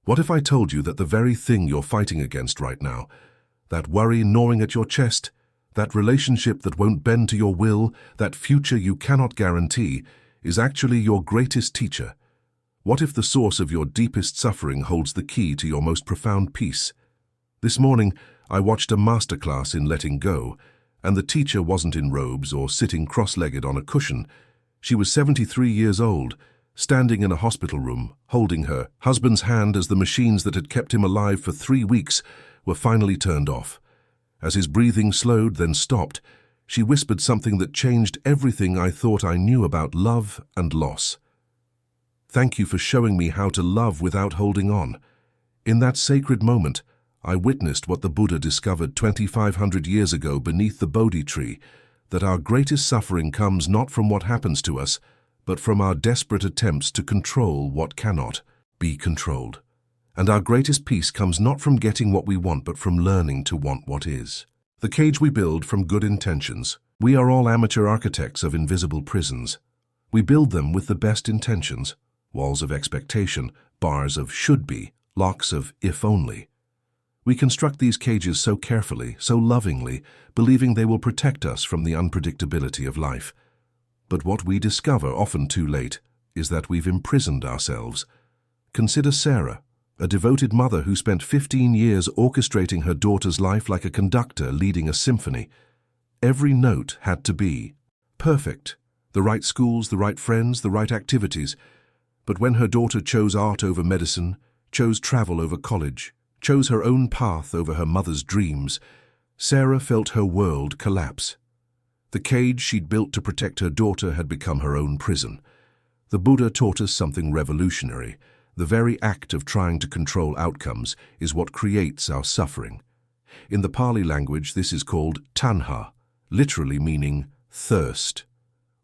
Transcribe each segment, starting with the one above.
What if I told you that the very thing you're fighting against right now, that worry gnawing at your chest, that relationship that won't bend to your will, that future you cannot guarantee, is actually your greatest teacher? What if the source of your deepest suffering holds the key to your most profound peace? This morning, I watched a masterclass in letting go, and the teacher wasn't in robes or sitting cross-legged on a cushion. She was 73 years old, standing in a hospital room, holding her husband's hand as the machines that had kept him alive for 3 weeks were finally turned off. As his breathing slowed, then stopped, she whispered something that changed everything I thought I knew about love and loss. "Thank you for showing me how to love without holding on." In that sacred moment, I witnessed what the Buddha discovered 2,500 years ago beneath the Bodhi tree, that our greatest suffering comes not from what happens to us, but from our desperate attempts to control what cannot be controlled. And our greatest peace comes not from getting what we want, but from learning to want what is. The cage we build from good intentions. We are all amateur architects of invisible prisons. We build them with the best intentions, walls of expectation, bars of should be, locks of if only. We construct these cages so carefully, so lovingly, believing they will protect us from the unpredictability of life. But what we discover, often too late, is that we've imprisoned ourselves. Consider Sarah, a devoted mother who spent 15 years orchestrating her daughter's life like a conductor leading a symphony. Every note had to be perfect, the right schools, the right friends, the right activities. But when her daughter chose art over medicine, chose travel over college, chose her own path over her mother's dreams, Sarah felt her world collapse. The cage she'd built to protect her daughter had become her own prison. The Buddha taught us something revolutionary. The very act of trying to control outcomes is what creates our suffering. In the Pali language, this is called tanha, literally meaning thirst.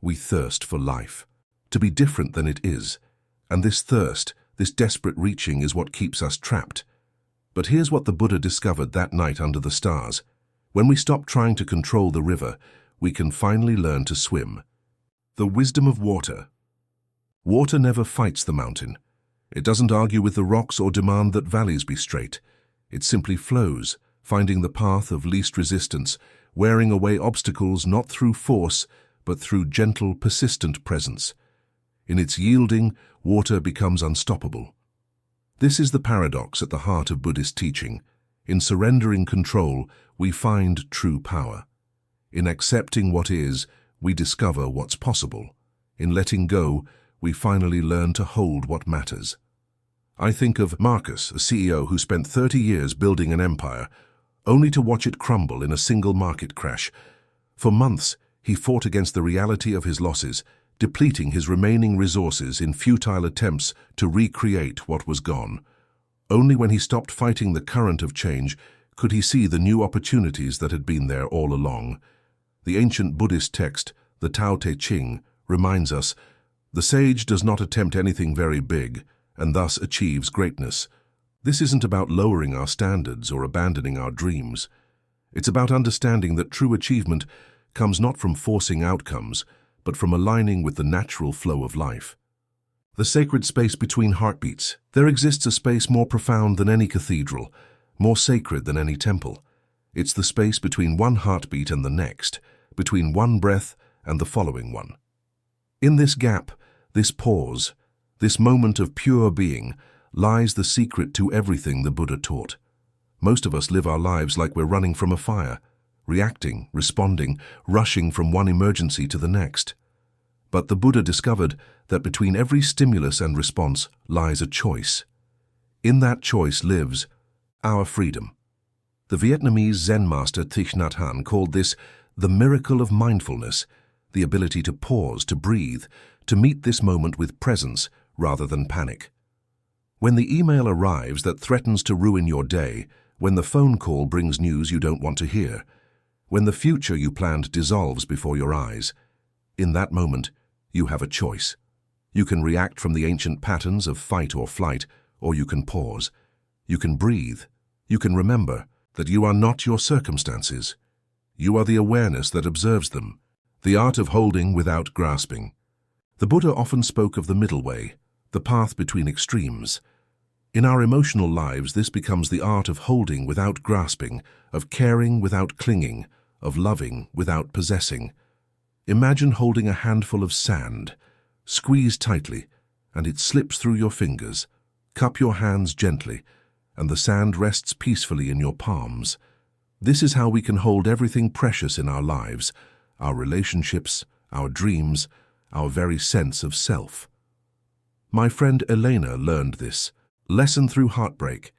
We thirst for life, to be different than it is. And this thirst, this desperate reaching, is what keeps us trapped. But here's what the Buddha discovered that night under the stars. When we stop trying to control the river, we can finally learn to swim. The wisdom of water. Water never fights the mountain. It doesn't argue with the rocks or demand that valleys be straight. It simply flows, finding the path of least resistance, wearing away obstacles not through force, but through gentle, persistent presence. In its yielding, water becomes unstoppable. This is the paradox at the heart of Buddhist teaching. In surrendering control, we find true power. In accepting what is, we discover what's possible. In letting go, we finally learn to hold what matters. I think of Marcus, a CEO who spent 30 years building an empire, only to watch it crumble in a single market crash. For months, he fought against the reality of his losses, depleting his remaining resources in futile attempts to recreate what was gone. Only when he stopped fighting the current of change could he see the new opportunities that had been there all along. The ancient Buddhist text, the Tao Te Ching, reminds us, the sage does not attempt anything very big, and thus achieves greatness. This isn't about lowering our standards or abandoning our dreams. It's about understanding that true achievement comes not from forcing outcomes, but from aligning with the natural flow of life. The sacred space between heartbeats. There exists a space more profound than any cathedral, more sacred than any temple. It's the space between one heartbeat and the next, between one breath and the following one. In this gap, this pause, this moment of pure being, lies the secret to everything the Buddha taught. Most of us live our lives like we're running from a fire, reacting, responding, rushing from one emergency to the next. But the Buddha discovered that between every stimulus and response lies a choice. In that choice lives our freedom. The Vietnamese Zen master Thich Nhat Hanh called this the miracle of mindfulness, the ability to pause, to breathe, to meet this moment with presence rather than panic. When the email arrives that threatens to ruin your day, when the phone call brings news you don't want to hear, when the future you planned dissolves before your eyes, in that moment, you have a choice. You can react from the ancient patterns of fight or flight, or you can pause. You can breathe. You can remember that you are not your circumstances. You are the awareness that observes them, the art of holding without grasping. The Buddha often spoke of the middle way, the path between extremes. In our emotional lives, this becomes the art of holding without grasping, of caring without clinging, of loving without possessing. Imagine holding a handful of sand. Squeeze tightly, and it slips through your fingers. Cup your hands gently, and the sand rests peacefully in your palms. This is how we can hold everything precious in our lives, our relationships, our dreams, our very sense of self. My friend Elena learned this lesson through heartbreak.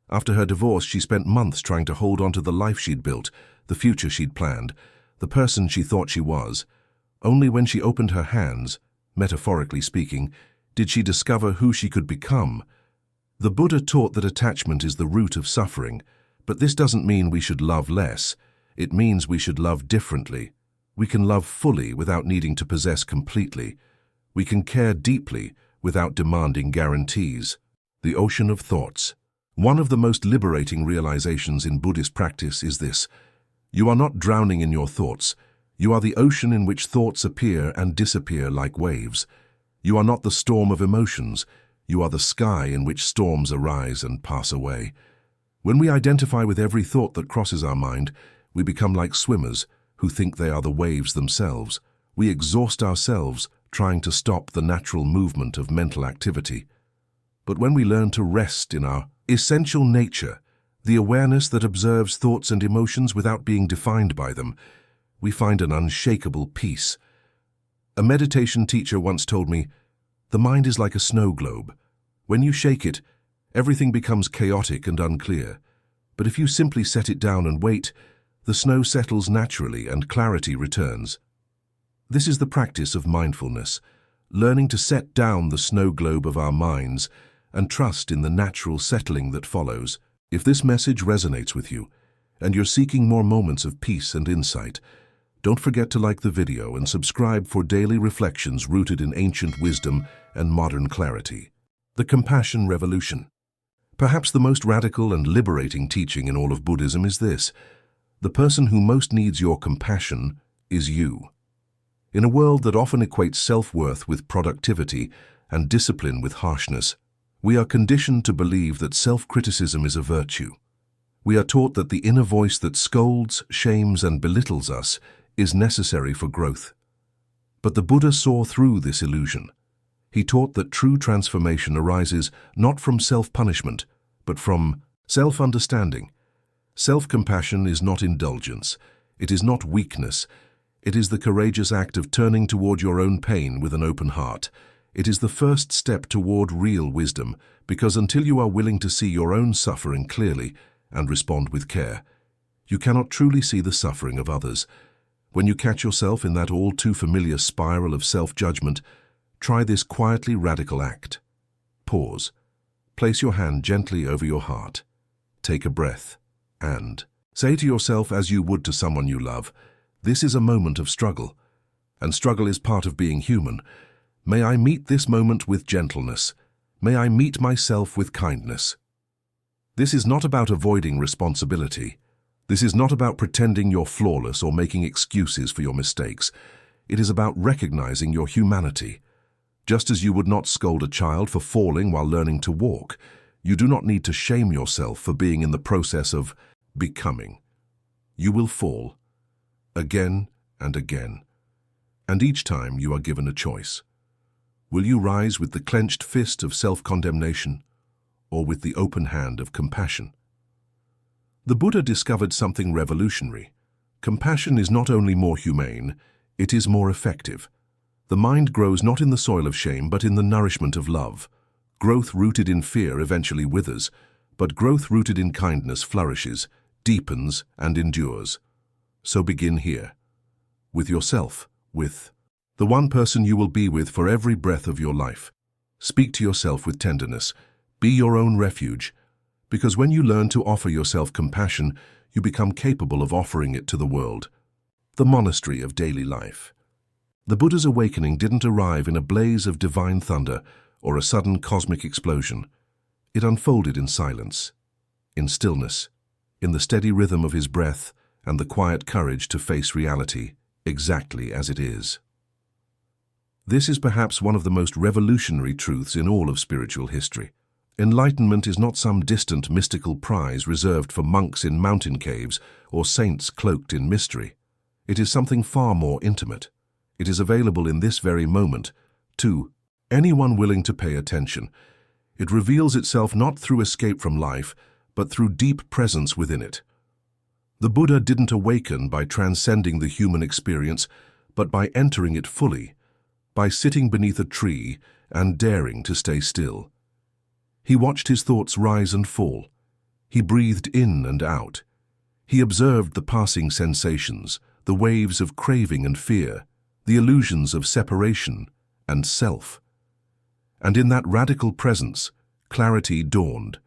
After her divorce, she spent months trying to hold on to the life she'd built, the future she'd planned, the person she thought she was. Only when she opened her hands, metaphorically speaking, did she discover who she could become. The Buddha taught that attachment is the root of suffering, but this doesn't mean we should love less. It means we should love differently. We can love fully without needing to possess completely. We can care deeply without demanding guarantees. The ocean of thoughts. One of the most liberating realizations in Buddhist practice is this: you are not drowning in your thoughts. You are the ocean in which thoughts appear and disappear like waves. You are not the storm of emotions. You are the sky in which storms arise and pass away. When we identify with every thought that crosses our mind, we become like swimmers who think they are the waves themselves. We exhaust ourselves trying to stop the natural movement of mental activity. But when we learn to rest in our essential nature, the awareness that observes thoughts and emotions without being defined by them, we find an unshakable peace. A meditation teacher once told me, "The mind is like a snow globe. When you shake it, everything becomes chaotic and unclear. But if you simply set it down and wait, the snow settles naturally and clarity returns." This is the practice of mindfulness, learning to set down the snow globe of our minds and trust in the natural settling that follows. If this message resonates with you, and you're seeking more moments of peace and insight, don't forget to like the video and subscribe for daily reflections rooted in ancient wisdom and modern clarity. The Compassion Revolution. Perhaps the most radical and liberating teaching in all of Buddhism is this: the person who most needs your compassion is you. In a world that often equates self-worth with productivity and discipline with harshness, we are conditioned to believe that self-criticism is a virtue. We are taught that the inner voice that scolds, shames, and belittles us is necessary for growth. But the Buddha saw through this illusion. He taught that true transformation arises not from self-punishment, but from self-understanding. Self-compassion is not indulgence. It is not weakness. It is the courageous act of turning toward your own pain with an open heart. It is the first step toward real wisdom, because until you are willing to see your own suffering clearly and respond with care, you cannot truly see the suffering of others. When you catch yourself in that all-too-familiar spiral of self-judgment, try this quietly radical act. Pause. Place your hand gently over your heart. Take a breath, and say to yourself as you would to someone you love, "This is a moment of struggle, and struggle is part of being human. May I meet this moment with gentleness. May I meet myself with kindness." This is not about avoiding responsibility. This is not about pretending you're flawless or making excuses for your mistakes. It is about recognizing your humanity. Just as you would not scold a child for falling while learning to walk, you do not need to shame yourself for being in the process of becoming. You will fall, again and again, and each time you are given a choice. Will you rise with the clenched fist of self-condemnation, or with the open hand of compassion? The Buddha discovered something revolutionary. Compassion is not only more humane, it is more effective. The mind grows not in the soil of shame, but in the nourishment of love. Growth rooted in fear eventually withers, but growth rooted in kindness flourishes, deepens, and endures. So begin here, with yourself, with the one person you will be with for every breath of your life. Speak to yourself with tenderness. Be your own refuge, because when you learn to offer yourself compassion, you become capable of offering it to the world. The monastery of daily life. The Buddha's awakening didn't arrive in a blaze of divine thunder or a sudden cosmic explosion. It unfolded in silence, in stillness, in the steady rhythm of his breath and the quiet courage to face reality exactly as it is. This is perhaps one of the most revolutionary truths in all of spiritual history. Enlightenment is not some distant mystical prize reserved for monks in mountain caves or saints cloaked in mystery. It is something far more intimate. It is available in this very moment to anyone willing to pay attention. It reveals itself not through escape from life, but through deep presence within it. The Buddha didn't awaken by transcending the human experience, but by entering it fully, by sitting beneath a tree and daring to stay still. He watched his thoughts rise and fall. He breathed in and out. He observed the passing sensations, the waves of craving and fear, the illusions of separation and self. And in that radical presence, clarity dawned.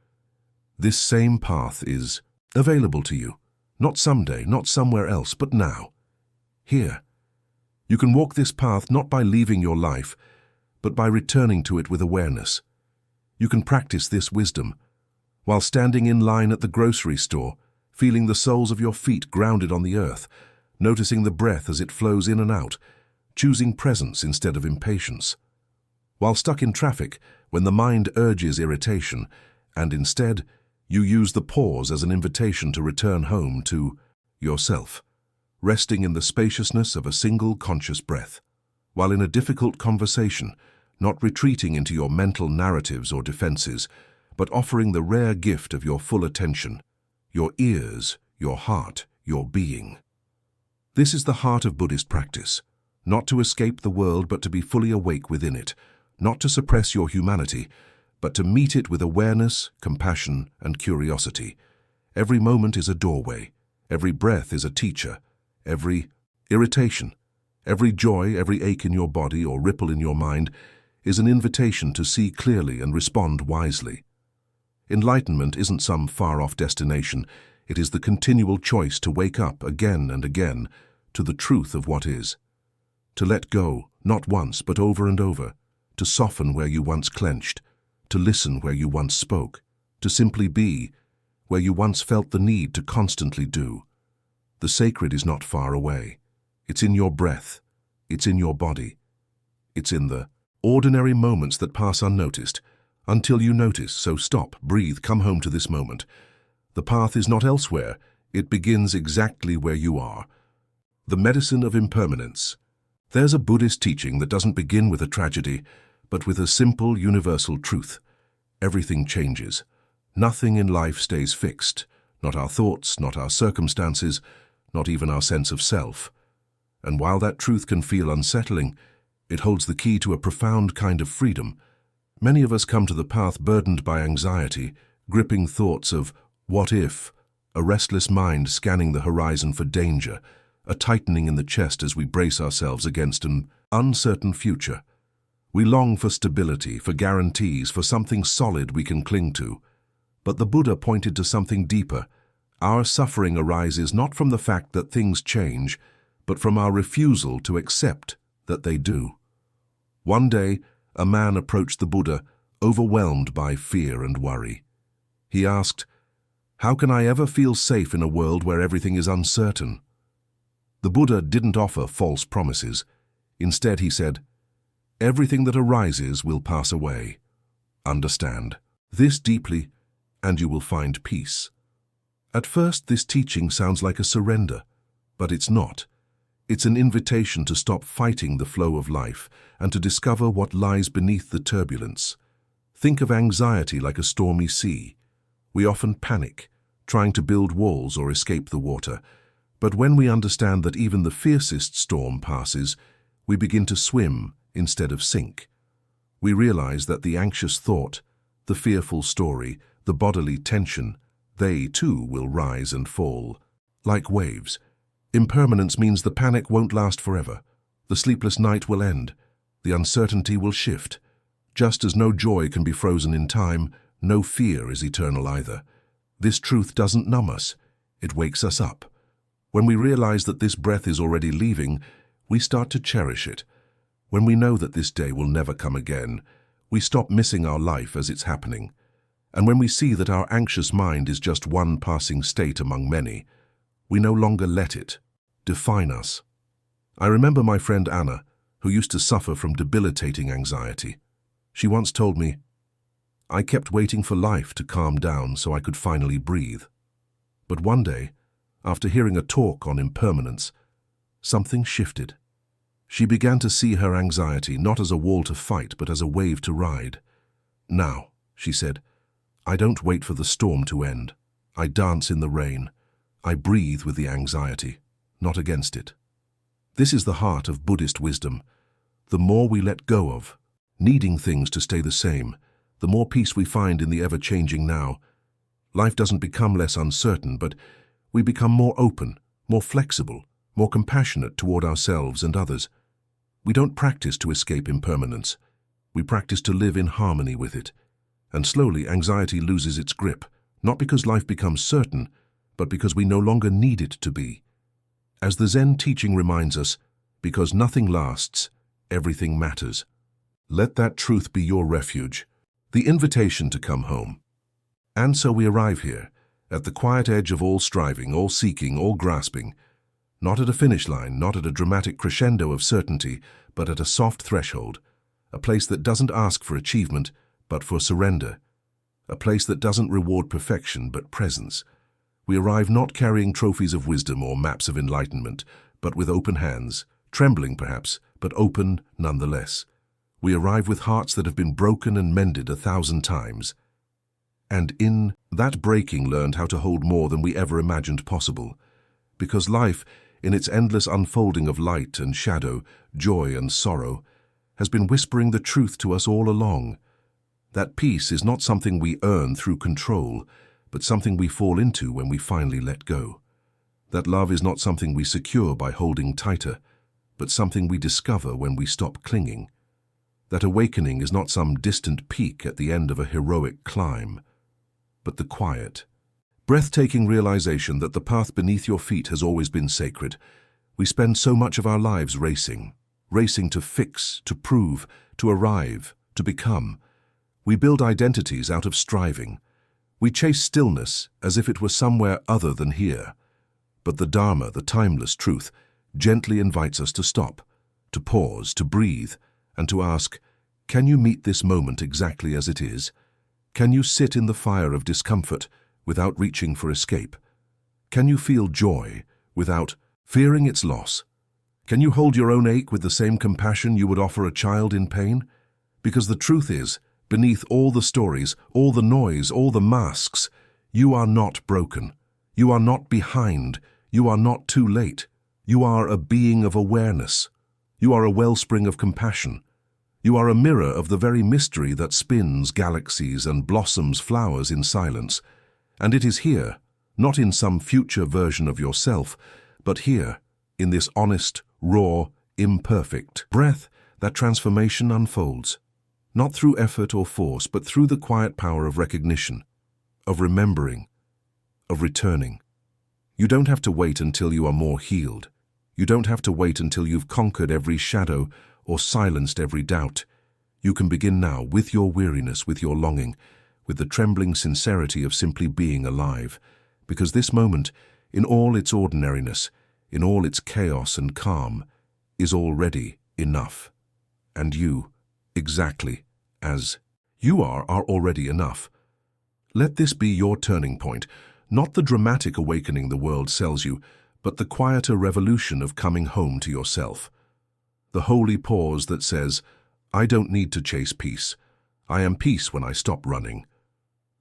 This same path is available to you, not someday, not somewhere else, but now, here. You can walk this path not by leaving your life, but by returning to it with awareness. You can practice this wisdom while standing in line at the grocery store, feeling the soles of your feet grounded on the earth, noticing the breath as it flows in and out, choosing presence instead of impatience. While stuck in traffic, when the mind urges irritation, and instead you use the pause as an invitation to return home to yourself, resting in the spaciousness of a single conscious breath. While in a difficult conversation, not retreating into your mental narratives or defenses, but offering the rare gift of your full attention, your ears, your heart, your being. This is the heart of Buddhist practice, not to escape the world but to be fully awake within it, not to suppress your humanity, but to meet it with awareness, compassion, and curiosity. Every moment is a doorway, every breath is a teacher, every irritation, every joy, every ache in your body or ripple in your mind is an invitation to see clearly and respond wisely. Enlightenment isn't some far-off destination. It is the continual choice to wake up again and again to the truth of what is. To let go, not once, but over and over. To soften where you once clenched. To listen where you once spoke. To simply be where you once felt the need to constantly do. The sacred is not far away. It's in your breath. It's in your body. It's in the ordinary moments that pass unnoticed, until you notice. So stop, breathe, come home to this moment. The path is not elsewhere. It begins exactly where you are. The medicine of impermanence. There's a Buddhist teaching that doesn't begin with a tragedy, but with a simple, universal truth. Everything changes. Nothing in life stays fixed. Not our thoughts, not our circumstances, not even our sense of self. And while that truth can feel unsettling, it holds the key to a profound kind of freedom. Many of us come to the path burdened by anxiety, gripping thoughts of what if, a restless mind scanning the horizon for danger, a tightening in the chest as we brace ourselves against an uncertain future. We long for stability, for guarantees, for something solid we can cling to. But the Buddha pointed to something deeper. Our suffering arises not from the fact that things change, but from our refusal to accept that they do. One day, a man approached the Buddha, overwhelmed by fear and worry. He asked, "How can I ever feel safe in a world where everything is uncertain?" The Buddha didn't offer false promises. Instead, he said, "Everything that arises will pass away. Understand this deeply, and you will find peace." At first, this teaching sounds like a surrender, but it's not. It's an invitation to stop fighting the flow of life and to discover what lies beneath the turbulence. Think of anxiety like a stormy sea. We often panic, trying to build walls or escape the water. But when we understand that even the fiercest storm passes, we begin to swim instead of sink. We realize that the anxious thought, the fearful story, the bodily tension, they too will rise and fall, like waves. Impermanence means the panic won't last forever. The sleepless night will end. The uncertainty will shift. Just as no joy can be frozen in time, no fear is eternal either. This truth doesn't numb us. It wakes us up. When we realize that this breath is already leaving, we start to cherish it. When we know that this day will never come again, we stop missing our life as it's happening. And when we see that our anxious mind is just one passing state among many, we no longer let it define us. I remember my friend Anna, who used to suffer from debilitating anxiety. She once told me, I kept waiting for life to calm down so I could finally breathe. But one day, after hearing a talk on impermanence, something shifted. She began to see her anxiety not as a wall to fight, but as a wave to ride. "Now," she said, "I don't wait for the storm to end. I dance in the rain. I breathe with the anxiety, not against it." This is the heart of Buddhist wisdom. The more we let go of, needing things to stay the same, the more peace we find in the ever-changing now. Life doesn't become less uncertain, but we become more open, more flexible, more compassionate toward ourselves and others. We don't practice to escape impermanence. We practice to live in harmony with it. And slowly, anxiety loses its grip, not because life becomes certain, but because we no longer need it to be. As the Zen teaching reminds us, because nothing lasts, everything matters. Let that truth be your refuge, the invitation to come home. And so we arrive here, at the quiet edge of all striving, all seeking, all grasping, not at a finish line, not at a dramatic crescendo of certainty, but at a soft threshold, a place that doesn't ask for achievement, but for surrender, a place that doesn't reward perfection, but presence. We arrive not carrying trophies of wisdom or maps of enlightenment, but with open hands, trembling perhaps, but open nonetheless. We arrive with hearts that have been broken and mended 1,000 times. And in that breaking learned how to hold more than we ever imagined possible. Because life, in its endless unfolding of light and shadow, joy and sorrow, has been whispering the truth to us all along. That peace is not something we earn through control, but something we fall into when we finally let go. That love is not something we secure by holding tighter, but something we discover when we stop clinging. That awakening is not some distant peak at the end of a heroic climb, but the quiet, breathtaking realization that the path beneath your feet has always been sacred. We spend so much of our lives racing to fix, to prove, to arrive, to become. We build identities out of striving. We chase stillness as if it were somewhere other than here. But the Dharma, the timeless truth, gently invites us to stop, to pause, to breathe, and to ask, can you meet this moment exactly as it is? Can you sit in the fire of discomfort without reaching for escape? Can you feel joy without fearing its loss? Can you hold your own ache with the same compassion you would offer a child in pain? Because the truth is, beneath all the stories, all the noise, all the masks, you are not broken. You are not behind. You are not too late. You are a being of awareness. You are a wellspring of compassion. You are a mirror of the very mystery that spins galaxies and blossoms flowers in silence. And it is here, not in some future version of yourself, but here, in this honest, raw, imperfect breath, that transformation unfolds. Not through effort or force, but through the quiet power of recognition, of remembering, of returning. You don't have to wait until you are more healed. You don't have to wait until you've conquered every shadow or silenced every doubt. You can begin now with your weariness, with your longing, with the trembling sincerity of simply being alive. Because this moment, in all its ordinariness, in all its chaos and calm, is already enough. And you, exactly as you are already enough. Let this be your turning point, not the dramatic awakening the world sells you, but the quieter revolution of coming home to yourself. The holy pause that says, I don't need to chase peace. I am peace when I stop running.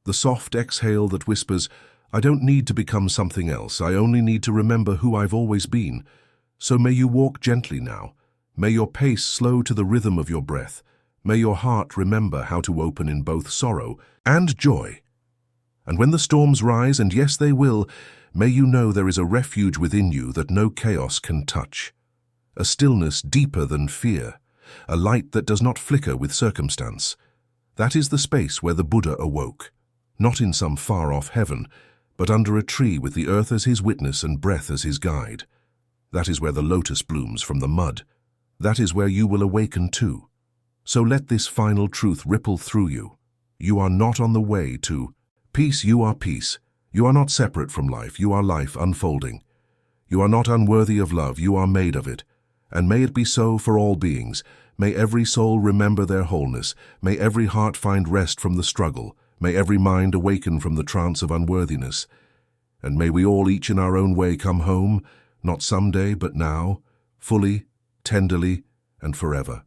The soft exhale that whispers, I don't need to become something else. I only need to remember who I've always been. So may you walk gently now. May your pace slow to the rhythm of your breath. May your heart remember how to open in both sorrow and joy. And when the storms rise, and yes they will, may you know there is a refuge within you that no chaos can touch. A stillness deeper than fear, a light that does not flicker with circumstance. That is the space where the Buddha awoke, not in some far-off heaven, but under a tree with the earth as his witness and breath as his guide. That is where the lotus blooms from the mud. That is where you will awaken too. So let this final truth ripple through you. You are not on the way to peace. You are peace. You are not separate from life. You are life unfolding. You are not unworthy of love. You are made of it. And may it be so for all beings. May every soul remember their wholeness. May every heart find rest from the struggle. May every mind awaken from the trance of unworthiness. And may we all each in our own way come home, not someday but now, fully, tenderly, and forever.